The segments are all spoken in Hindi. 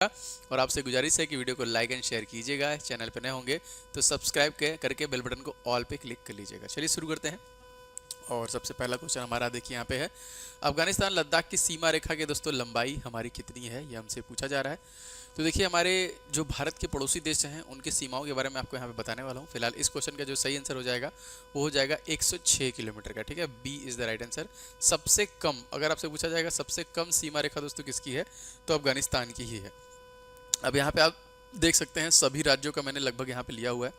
और आपसे गुजारिश है कि वीडियो को लाइक एंड शेयर कीजिएगा। चैनल पर नए होंगे तो सब्सक्राइब करके बेल बटन को ऑल पे क्लिक कर लीजिएगा। चलिए शुरू करते हैं। और सबसे पहला क्वेश्चन हमारा देखिए यहाँ पे है, अफगानिस्तान लद्दाख की सीमा रेखा के दोस्तों लंबाई हमारी कितनी है, ये हमसे पूछा जा रहा है। तो देखिए हमारे जो भारत के पड़ोसी देश हैं उनकी सीमाओं के बारे में आपको यहाँ पे बताने वाला हूँ। फिलहाल इस क्वेश्चन का जो सही आंसर हो जाएगा वो हो जाएगा 106 किलोमीटर का। ठीक है, B is the right answer. सबसे कम, अगर आपसे पूछा जाएगा सबसे कम सीमा रेखा दोस्तों किसकी है, तो अफगानिस्तान की ही है। अब यहाँ पे आप देख सकते हैं सभी राज्यों का मैंने लगभग यहाँ पे लिया हुआ है।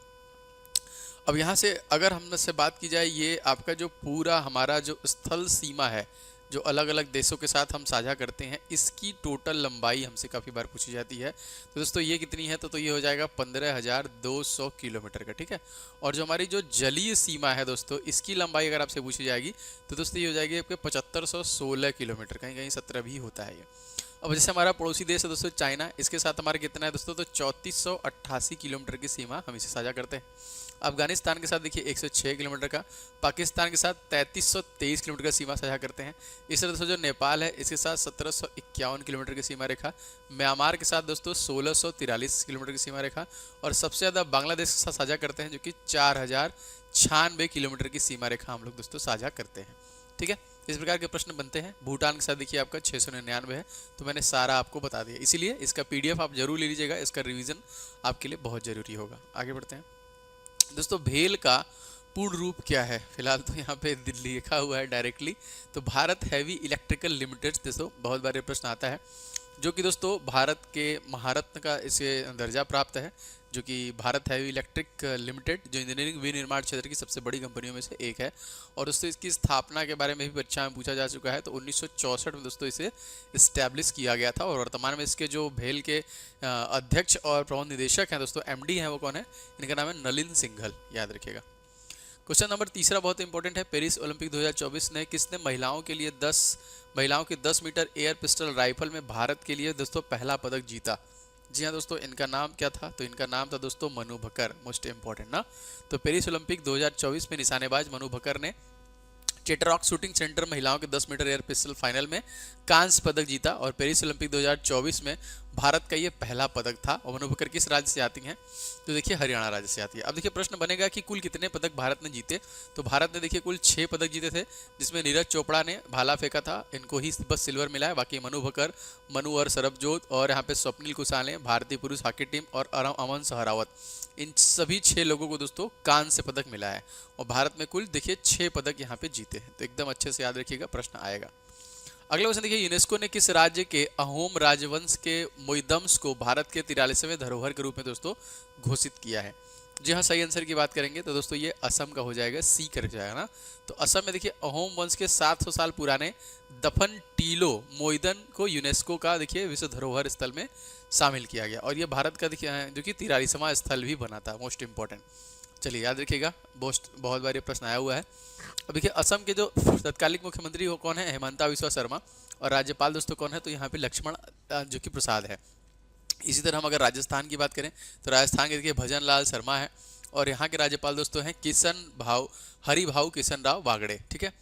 अब यहाँ से अगर हमसे बात की जाए, ये आपका जो पूरा हमारा जो स्थल सीमा है जो अलग अलग देशों के साथ हम साझा करते हैं, इसकी टोटल लंबाई हमसे काफ़ी बार पूछी जाती है। तो दोस्तों ये कितनी है, तो ये हो जाएगा 15,200 किलोमीटर का। ठीक है, और जो हमारी जो जलीय सीमा है दोस्तों, इसकी लंबाई अगर आपसे पूछी जाएगी तो दोस्तों ये हो जाएगी आपके 7516 किलोमीटर, कहीं कहीं 17 भी होता है ये। अब जैसे हमारा पड़ोसी देश है दोस्तों चाइना, इसके साथ हमारा कितना है दोस्तों, तो 3488 किलोमीटर की सीमा हम इसे साझा करते हैं। अफगानिस्तान के साथ देखिए 106 किलोमीटर का, पाकिस्तान के साथ 3323 किलोमीटर का सीमा साझा करते हैं। इस तरह दोस्तों जो नेपाल है इसके साथ 1751 किलोमीटर की सीमा रेखा, म्यांमार के साथ दोस्तों 1643 किलोमीटर की सीमा रेखा, और सबसे ज़्यादा बांग्लादेश के साथ साझा करते हैं जो कि 4096 किलोमीटर की सीमा रेखा हम लोग दोस्तों साझा करते हैं। ठीक है, इस प्रकार के प्रश्न बनते हैं। भूटान के साथ देखिए आपका 699 है, तो मैंने सारा आपको बता दिया, इसीलिए इसका PDF आप जरूर ले लीजिएगा, इसका रिवीजन आपके लिए बहुत ज़रूरी होगा। आगे बढ़ते हैं दोस्तों। भेल का पूर्ण रूप क्या है, फिलहाल तो यहाँ पे लिखा हुआ है डायरेक्टली, तो भारत हैवी इलेक्ट्रिकल लिमिटेड। दोस्तों बहुत बार प्रश्न आता है, जो कि दोस्तों भारत के महारत्न का इसे दर्जा प्राप्त है, जो कि भारत हैवी इलेक्ट्रिक लिमिटेड, जो इंजीनियरिंग विनिर्माण क्षेत्र की सबसे बड़ी कंपनियों में से एक है। और दोस्तों इसकी स्थापना के बारे में भी परीक्षा में पूछा जा चुका है, तो 1964 में दोस्तों इसे इस्टेब्लिश किया गया था। और वर्तमान में इसके जो भेल के अध्यक्ष और प्रबंध निदेशक हैं दोस्तों, MD हैं, वो कौन है, इनका नाम है नलिन सिंघल, याद रखिएगा। क्वेश्चन नंबर तीसरा बहुत इंपॉर्टेंट है, पेरिस ओलंपिक 2024 ने किसने महिलाओं के लिए 10 मीटर एयर पिस्टल राइफल में भारत के लिए दोस्तों पहला पदक जीता। जी हाँ दोस्तों, इनका नाम क्या था, तो इनका नाम था दोस्तों मनु भकर, मोस्ट इंपॉर्टेंट ना। तो पेरिस ओलंपिक 2024 में निशानेबाज मनु भकर ने चेटरॉक शूटिंग सेंटर महिलाओं के 10 मीटर एयर पिस्टल फाइनल में कांस्य पदक जीता, और पेरिस ओलंपिक 2024 में भारत का ये पहला पदक था। और मनु बकर किस राज्य से आती हैं, तो देखिए हरियाणा राज्य से आती है। अब देखिए प्रश्न बनेगा कि कुल कितने पदक भारत ने जीते, तो भारत ने देखिए कुल 6 पदक जीते थे, जिसमें नीरज चोपड़ा ने भाला फेंका था, इनको ही बस सिल्वर मिला है। बाकी मनु बकर, मनु और सरबजोत, और यहाँ पे स्वप्निल कुसाल ने भारतीय पुरुष हॉकी टीम, और अमन सहरावत, इन सभी 6 लोगों को दोस्तों कांस्य पदक मिला है। और भारत में कुल देखिए 6 पदक यहाँ पे जीते हैं, तो एकदम अच्छे से याद रखिएगा, प्रश्न आएगा। अगला क्वेश्चन देखिए, यूनेस्को ने किस राज्य के अहोम राजवंश के मोइदम्स को भारत के 43वें धरोहर के रूप में दोस्तों घोषित किया है। जी हाँ, सही आंसर की बात करेंगे तो दोस्तों ये असम का हो जाएगा, सी कर जाएगा ना। तो असम में देखिए अहोम वंश के 700 साल पुराने दफन टीलो मोइदन को यूनेस्को का देखिए विश्व धरोहर स्थल में शामिल किया गया, और ये भारत का देखिए जो कि 43वां स्थल भी बना था, मोस्ट इंपॉर्टेंट। चलिए याद रखिएगा, बहुत बार ये प्रश्न आया हुआ है। अब देखिए असम के जो तत्कालिक मुख्यमंत्री हो कौन है, हेमंता बिस्वा शर्मा, और राज्यपाल दोस्तों कौन है, तो यहाँ पे लक्ष्मण जो कि प्रसाद है। इसी तरह हम अगर राजस्थान की बात करें तो राजस्थान के देखिए भजन लाल शर्मा है, और यहाँ के राज्यपाल दोस्तों हैं हरिभाऊ किशन राव वागड़े। ठीक है,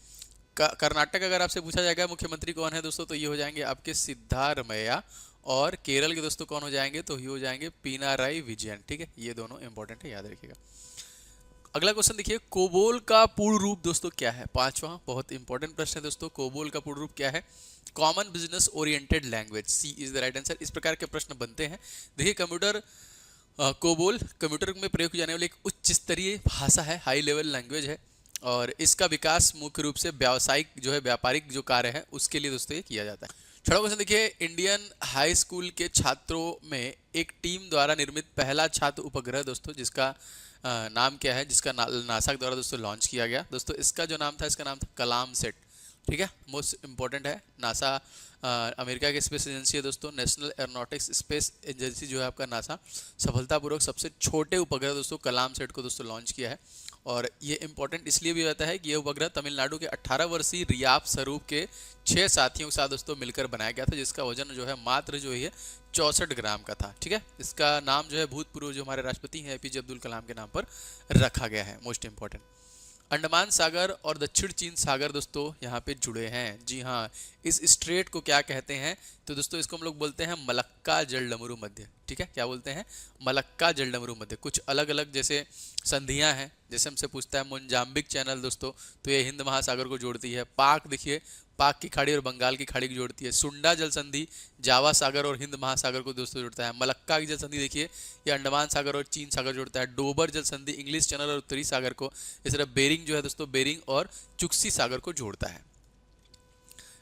कर्नाटक अगर आपसे पूछा जाएगा मुख्यमंत्री कौन है दोस्तों, तो ये हो जाएंगे आपके सिद्धारमैया, और केरल के दोस्तों कौन हो जाएंगे, तो ये हो जाएंगे पिनाराई विजयन। ठीक है, ये दोनों इंपॉर्टेंट है, याद रखिएगा। अगला क्वेश्चन देखिए, कोबोल का पूर्ण रूप दोस्तों क्या है, पांचवा बहुत इंपॉर्टेंट प्रश्न है दोस्तों। कोबोल का पूर्ण रूप क्या है, common business oriented language, C is the right answer. इस प्रकार के प्रश्न बनते हैं। देखिए कोबोल कंप्यूटर में प्रयोग की जाने वाली एक उच्च स्तरीय भाषा है, हाई लेवल लैंग्वेज है, और इसका विकास मुख्य रूप से व्यापारिक जो कार्य है उसके लिए दोस्तों ये किया जाता है। छठा क्वेश्चन देखिए, इंडियन हाई स्कूल के छात्रों में एक टीम द्वारा निर्मित पहला छात्र उपग्रह दोस्तों, जिसका नाम क्या है, जिसका नासा द्वारा दोस्तों लॉन्च किया गया दोस्तों, इसका जो नाम था, इसका नाम था कलाम सेट। ठीक है, मोस्ट इंपॉर्टेंट है। नासा अमेरिका की स्पेस एजेंसी है दोस्तों, नेशनल एरोनॉटिक्स स्पेस एजेंसी जो है आपका नासा, सफलतापूर्वक सबसे छोटे उपग्रह दोस्तों कलाम सेट को दोस्तों लॉन्च किया है। और ये इंपॉर्टेंट इसलिए भी रहता है कि ये उपग्रह तमिलनाडु के 18 वर्षीय रियाप स्वरूप के 6 साथियों के साथ दोस्तों मिलकर बनाया गया था, जिसका वजन जो है मात्र जो है 64 ग्राम का था। ठीक है, इसका नाम जो है भूतपूर्व जो हमारे राष्ट्रपति हैं APJ अब्दुल कलाम के नाम पर रखा गया है, मोस्ट इंपॉर्टेंट। अंडमान सागर और दक्षिण चीन सागर दोस्तों यहाँ पे जुड़े हैं। जी हाँ, इस स्ट्रेट को क्या कहते हैं? तो दोस्तों इसको हम लोग बोलते हैं मलक्का जलडमरू मध्य। ठीक है, क्या बोलते हैं? मलक्का जलडमरू मध्य। कुछ अलग अलग जैसे संधियां हैं, जैसे हमसे पूछता है मोजाम्बिक चैनल दोस्तों, तो ये हिंद महासागर को जोड़ती है। पाक देखिए, पाक की खाड़ी और बंगाल की खाड़ी को जोड़ती है। सुंडा जल संधि जावा सागर और हिंद महासागर को दोस्तों जोड़ता है। मलक्का की जल संधि देखिए, ये अंडमान सागर और चीन सागर जोड़ता है। डोबर जल संधि इंग्लिश चैनल और उत्तरी सागर को, इस तरह बेरिंग जो है दोस्तों, बेरिंग और चुक्सी सागर को जोड़ता है।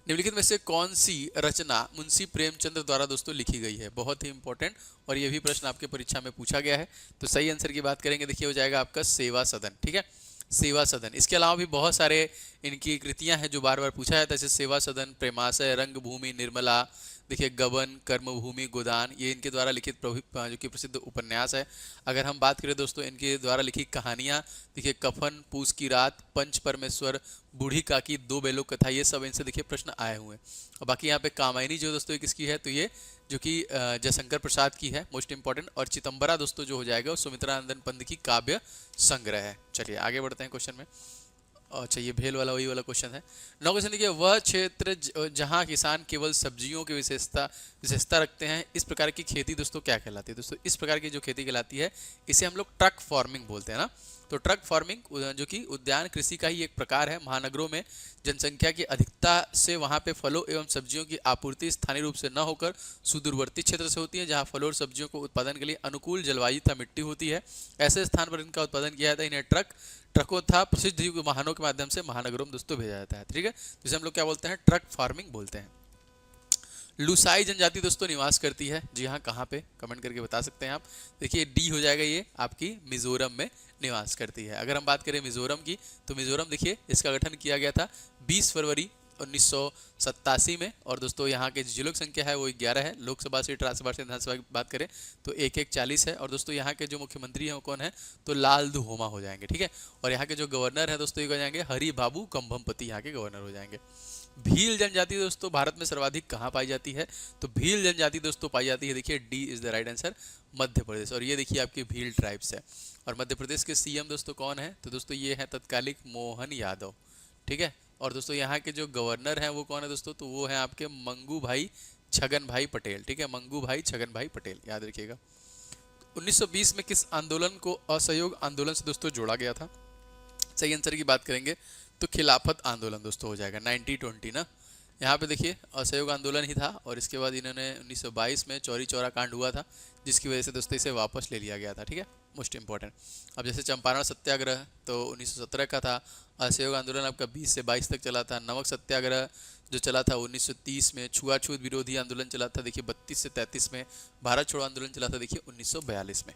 निम्नलिखित में से कौन सी रचना मुंशी प्रेमचंद्र द्वारा दोस्तों लिखी गई है? बहुत ही इंपॉर्टेंट, और ये भी प्रश्न आपके परीक्षा में पूछा गया है। तो सही आंसर की बात करेंगे, देखिए हो जाएगा आपका सेवा सदन। ठीक है, सेवा सदन। इसके अलावा भी बहुत सारे इनकी कृतियां हैं जो बार बार पूछा जाता है, जैसे सेवा सदन, प्रेमाशय, रंगभूमि, निर्मला, देखिए गबन, कर्मभूमि, गोदान, ये इनके द्वारा लिखित जो कि प्रसिद्ध उपन्यास है। अगर हम बात करें दोस्तों इनके द्वारा लिखी कहानियां, देखिए कफन, पूस की रात, पंच परमेश्वर, बूढ़ी काकी, दो बेलों कथा, ये सब इनसे देखिए प्रश्न आए हुए हैं। और बाकी यहाँ पे कामायनी जो दोस्तों किसकी है? तो ये जो कि जयशंकर प्रसाद की है, मोस्ट इंपॉर्टेंट। और चिदंबरा दोस्तों जो हो जाएगा वो सुमित्रानंदन पंत की काव्य संग्रह है। चलिए आगे बढ़ते हैं क्वेश्चन में। अच्छा, ये भेल वाला वही वाला क्वेश्चन है। 9 क्वेश्चन देखिए, वह क्षेत्र जहां किसान केवल सब्जियों की विशेषता रखते हैं, इस प्रकार की खेती दोस्तों क्या कहलाती है? दोस्तों इस प्रकार की जो खेती कहलाती है, इसे हम लोग ट्रक फार्मिंग बोलते हैं ना। तो ट्रक फार्मिंग जो कि उद्यान कृषि का ही एक प्रकार है। महानगरों में जनसंख्या की अधिकता से वहां पे फलों एवं सब्जियों की आपूर्ति स्थानीय रूप से न होकर सुदूरवर्ती क्षेत्र से होती है, जहां फलों और सब्जियों को उत्पादन के लिए अनुकूल जलवायु तथा मिट्टी होती है। ऐसे स्थान पर इनका उत्पादन किया जाता है। इन्हें ट्रकों तथा प्रसिद्ध वाहनों के माध्यम से महानगरों में दोस्तों भेजा जाता है। ठीक है, जिसे हम लोग क्या बोलते हैं? ट्रक फार्मिंग बोलते हैं। लुसाई जनजाति दोस्तों निवास करती है। जी हाँ, कहाँ पे? कमेंट करके बता सकते हैं आप। देखिए डी हो जाएगा, ये आपकी मिजोरम में निवास करती है। अगर हम बात करें मिजोरम की, तो मिजोरम देखिए इसका गठन किया गया था 20 फरवरी 1987 में। और दोस्तों यहाँ के जो लोक संख्या है वो 11 है। लोकसभा सीट, राज्यसभा सीट, विधानसभा की बात करें तो 1-1-40 है। और दोस्तों यहाँ के जो मुख्यमंत्री हैं वो कौन है? तो लाल दुहोमा हो जाएंगे। ठीक है, और यहाँ के जो गवर्नर है दोस्तों ये हो जाएंगे हरि बाबू कंभमपति, यहाँ के गवर्नर हो जाएंगे। भील जनजाति दोस्तों भारत में सर्वाधिक कहाँ पाई जाती है? तो भील जनजाति दोस्तों पाई जाती है, देखिए D is the right answer, Madhya Pradesh. और ये देखिए आपके भील ट्राइब्स है। और मध्य प्रदेश के सीएम दोस्तों कौन है? तो दोस्तों ये है तत्कालिक मोहन यादव। ठीक है, और दोस्तों यहाँ के जो गवर्नर हैं वो कौन है दोस्तों? तो वो है आपके मंगू भाई छगन भाई पटेल। ठीक है, मंगू भाई छगन भाई पटेल, याद रखिएगा। 1920 में किस आंदोलन को असहयोग आंदोलन से दोस्तों जोड़ा गया था? सही आंसर की बात करेंगे तो खिलाफत आंदोलन दोस्तों हो जाएगा, 1920 ना। यहाँ पे देखिए असहयोग आंदोलन ही था। और इसके बाद इन्होंने 1922 में चौरी चौरा कांड हुआ था, जिसकी वजह से दोस्तों इसे वापस ले लिया गया था। ठीक है, मोस्ट इंपॉर्टेंट। अब जैसे चंपारण सत्याग्रह तो 1917 का था। असहयोग आंदोलन आपका 20 से 22 तक चला था। नमक सत्याग्रह जो चला था 1930 में। छुआछूत विरोधी आंदोलन चला था देखिए 32 से 33 में। भारत छोड़ो आंदोलन चला था देखिए 1942 में।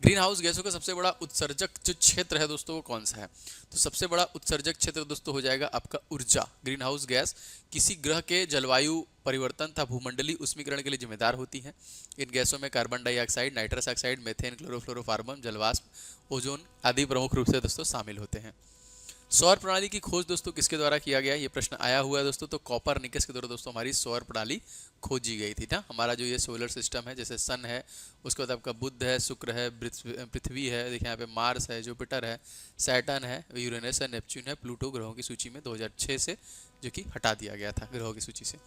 ग्रीन हाउस गैसों का सबसे बड़ा उत्सर्जक जो क्षेत्र है दोस्तों वो कौन सा है? तो सबसे बड़ा उत्सर्जक क्षेत्र दोस्तों हो जाएगा आपका ऊर्जा। ग्रीन हाउस गैस किसी ग्रह के जलवायु परिवर्तन तथा भूमंडलीय उष्मीकरण के लिए जिम्मेदार होती हैं। इन गैसों में carbon dioxide, nitrous oxide, methane, chlorofluorocarbon, जलवाष्प, ओजोन आदि प्रमुख रूप से दोस्तों शामिल होते हैं। सौर प्रणाली की खोज दोस्तों किसके द्वारा किया गया? ये प्रश्न आया हुआ है दोस्तों। तो कॉपरनिकस के द्वारा दोस्तों हमारी सौर प्रणाली खोजी गई थी ना। हमारा जो ये सोलर सिस्टम है, जैसे सन है, उसके बाद आपका बुध है, शुक्र है, पृथ्वी है, देखिए यहाँ पे मार्स है, जुपिटर है, सैटर्न है, यूरेनस है, नेपच्यून है, प्लूटो ग्रहों की सूची में 2006 से जो कि हटा दिया गया था ग्रहों की सूची से।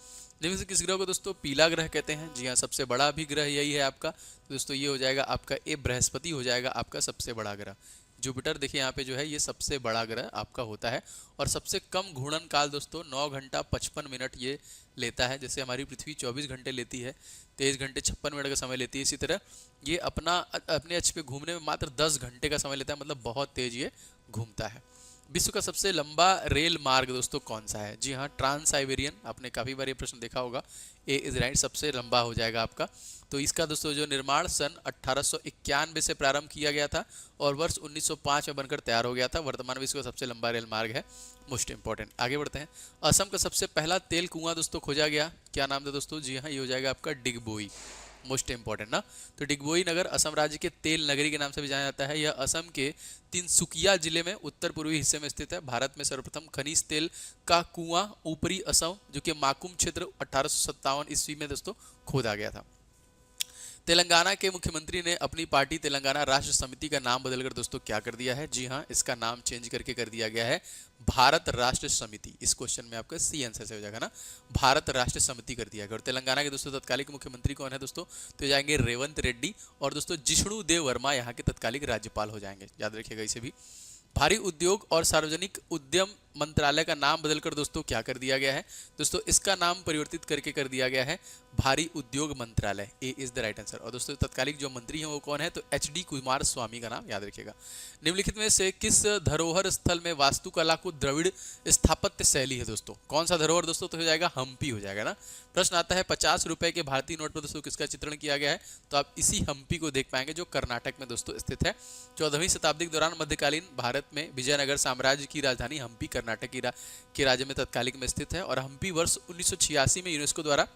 जिनमें से किस ग्रह को दोस्तों पीला ग्रह कहते हैं? जी हाँ, सबसे बड़ा भी ग्रह यही है आपका। तो दोस्तों ये हो जाएगा आपका ए, बृहस्पति हो जाएगा आपका सबसे बड़ा ग्रह। जुपिटर देखिए यहाँ पे जो है ये सबसे बड़ा ग्रह आपका होता है। और सबसे कम घूर्णन काल दोस्तों 9 घंटा 55 मिनट ये लेता है। जैसे हमारी पृथ्वी 24 घंटे लेती है, 23 घंटे 56 मिनट का समय लेती है, इसी तरह ये अपने अक्ष पे घूमने में मात्र 10 घंटे का समय लेता है, मतलब बहुत तेज ये घूमता है। विश्व का सबसे लंबा रेल मार्ग दोस्तों कौन सा है? जी हाँ, ट्रांस साइबेरियन। आपने काफ़ी बार ये प्रश्न देखा होगा। ए इज राइट, सबसे लंबा हो जाएगा आपका। तो इसका दोस्तों जो निर्माण सन 1891 से प्रारंभ किया गया था और वर्ष 1905 में बनकर तैयार हो गया था। वर्तमान विश्व का सबसे लंबा रेल मार्ग है, मोस्ट इंपॉर्टेंट। आगे बढ़ते हैं। असम का सबसे पहला तेल कुआं दोस्तों खोजा गया, क्या नाम था दोस्तों? जी हाँ, ये हो जाएगा आपका डिगबोई, मोस्ट इंपॉर्टेंट ना। तो डिगबोई नगर असम राज्य के तेल नगरी के नाम से भी जाना जाता है। यह असम के तिनसुकिया जिले में उत्तर पूर्वी हिस्से में स्थित है। भारत में सर्वप्रथम खनिज तेल का कुआं ऊपरी असम जो कि माकुम क्षेत्र 1857 ईस्वी में दोस्तों खोदा गया था। तेलंगाना के मुख्यमंत्री ने अपनी पार्टी तेलंगाना राष्ट्र समिति का नाम बदलकर दोस्तों क्या कर दिया है? जी हाँ, इसका नाम चेंज करके कर दिया गया है भारत राष्ट्र समिति। इस क्वेश्चन में आपका सी आंसर से हो जाएगा ना, भारत राष्ट्र समिति कर दिया गया। और तेलंगाना के दोस्तों तत्कालिक मुख्यमंत्री कौन है दोस्तों? तो जाएंगे रेवंत रेड्डी, और दोस्तों जिष्णु देव वर्मा यहाँ के तत्कालिक राज्यपाल हो जाएंगे, याद रखिएगा इसे भी। भारी उद्योग और सार्वजनिक उद्यम मंत्रालय का नाम बदलकर दोस्तों क्या कर दिया गया है? दोस्तों इसका नाम परिवर्तित करके कर दिया गया है भारी उद्योग मंत्रालय। ए इज द राइट आंसर। और दोस्तों तत्कालिक जो मंत्री हैं वो कौन है? तो एचडी कुमार स्वामी का नाम याद रखिएगा। निम्नलिखित में से किस धरोहर स्थल में वास्तुकला को द्रविड़ स्थापत्य शैली है दोस्तों? कौन सा धरोहर दोस्तों? तो हो जाएगा हम्पी हो जाएगा ना। प्रश्न आता है 50 रुपए के भारतीय नोट पर दोस्तों किसका चित्रण किया गया है? तो आप इसी हम्पी को देख पाएंगे जो कर्नाटक में दोस्तों स्थित है। 14वीं शताब्दी के दौरान मध्यकालीन भारत में विजयनगर साम्राज्य की राजधानी हम्पी कर्नाटक के राज्य में तत्कालिक में स्थित है, और हम्पी वर्ष 1986 में यूनेस्को द्वारा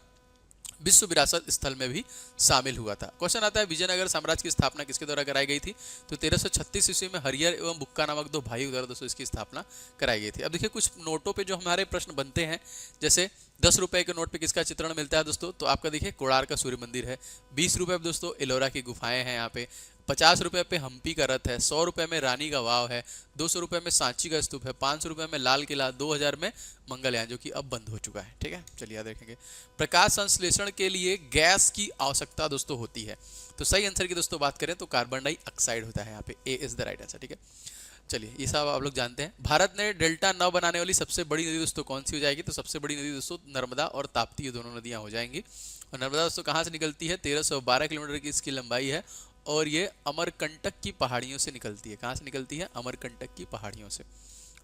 विश्व विरासत स्थल में भी शामिल हुआ था। क्वेश्चन आता है विजयनगर साम्राज्य की स्थापना किसके द्वारा कराई गई थी? तो 1336 ईस्वी में हरियर एवं बुक्का नामक दो भाइयों द्वारा दोस्तों इसकी स्थापना कराई गई थी। अब देखिए कुछ नोटों पे जो हमारे प्रश्न बनते हैं, जैसे 10 रुपए के नोट पे किसका चित्रण मिलता है दोस्तों? तो आपका देखिए कोणार्क का सूर्य मंदिर है। 20 रुपए पे दोस्तों एलोरा की गुफाएं हैं यहाँ पे। 50 रुपए पे हम्पी का रथ है। 100 रुपए में रानी का वाव है। 200 रुपए में सांची का स्तूप है। 500 रुपए में लाल किला। 2000 में मंगलयान जो कि अब बंद हो चुका है। ठीक है, चलिए याद रखेंगे। प्रकाश संश्लेषण के लिए गैस की आवश्यकता दोस्तों होती है, तो सही आंसर की दोस्तों बात करें तो कार्बन डाइऑक्साइड होता है यहाँ पे। ए इज द राइट आंसर। ठीक है, चलिए ये सब आप लोग जानते हैं। भारत ने डेल्टा न बनाने वाली सबसे बड़ी नदी दोस्तों कौन सी हो जाएगी? तो सबसे बड़ी नदी दोस्तों नर्मदा और ताप्ती, ये दोनों नदियां हो जाएंगी। और नर्मदा दोस्तों कहाँ से निकलती है? 1312 किलोमीटर की इसकी लंबाई है, और ये अमरकंटक की पहाड़ियों से निकलती है। कहाँ से निकलती है? अमरकंटक की पहाड़ियों से।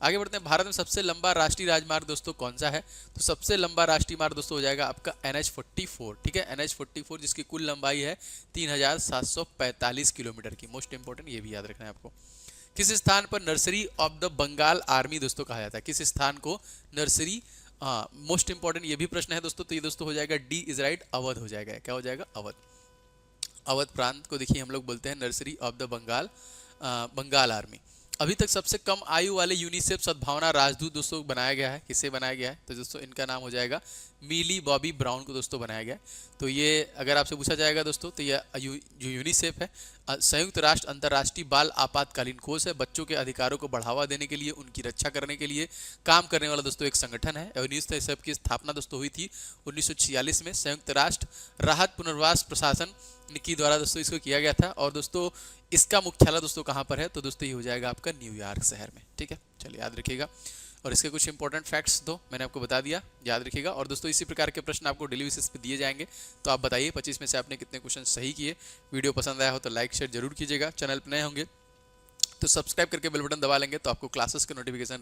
आगे बढ़ते हैं। भारत में सबसे लंबा राष्ट्रीय राजमार्ग दोस्तों कौन सा है? तो सबसे लंबा राष्ट्रीय मार्ग दोस्तों हो जाएगा आपका NH44। ठीक है, NH44 जिसकी कुल लंबाई है 3745 किलोमीटर की। मोस्ट इंपोर्टेंट ये भी याद रखना है आपको। किस स्थान पर nursery of the Bengal army दोस्तों कहा जाता है? किस स्थान को नर्सरी, हाँ मोस्ट इंपोर्टेंट ये भी प्रश्न है दोस्तों, तो ये दोस्तों हो जाएगा डी इज राइट, अवध हो जाएगा। क्या हो जाएगा? अवध। अवध प्रांत को देखिए हम लोग बोलते हैं nursery of the Bengal, Bengal army. अभी तक सबसे कम आयु वाले यूनिसेफ सद्भावना राजदूत दोस्तों बनाया गया है। किसे बनाया गया है? तो दोस्तों इनका नाम हो जाएगा मिली बॉबी ब्राउन को दोस्तों बनाया गया है। तो ये अगर आपसे पूछा जाएगा दोस्तों, तो ये जो यूनिसेफ है संयुक्त राष्ट्र अंतर्राष्ट्रीय बाल आपातकालीन कोष है। बच्चों के अधिकारों को बढ़ावा देने के लिए, उनकी रक्षा करने के लिए काम करने वाला दोस्तों एक संगठन है। यूनिसेफ की स्थापना दोस्तों हुई थी 1946 में संयुक्त राष्ट्र राहत पुनर्वास प्रशासन की द्वारा दोस्तों इसको किया गया था। और दोस्तों इसका मुख्यालय दोस्तों कहाँ पर है? तो दोस्तों ये हो जाएगा आपका न्यूयॉर्क शहर में। ठीक है, चलिए याद रखिएगा। और इसके कुछ इंपॉर्टेंट फैक्ट्स दो मैंने आपको बता दिया, याद रखिएगा। और दोस्तों इसी प्रकार के प्रश्न आपको डेली बेसिस पे दिए जाएंगे, तो आप बताइए 25 में से आपने कितने क्वेश्चन सही किए। वीडियो पसंद आया हो तो लाइक शेयर जरूर कीजिएगा। चैनल पर नए होंगे तो सब्सक्राइब करके बेल बटन दबा लेंगे, तो आपको क्लासेस के नोटिफिकेशन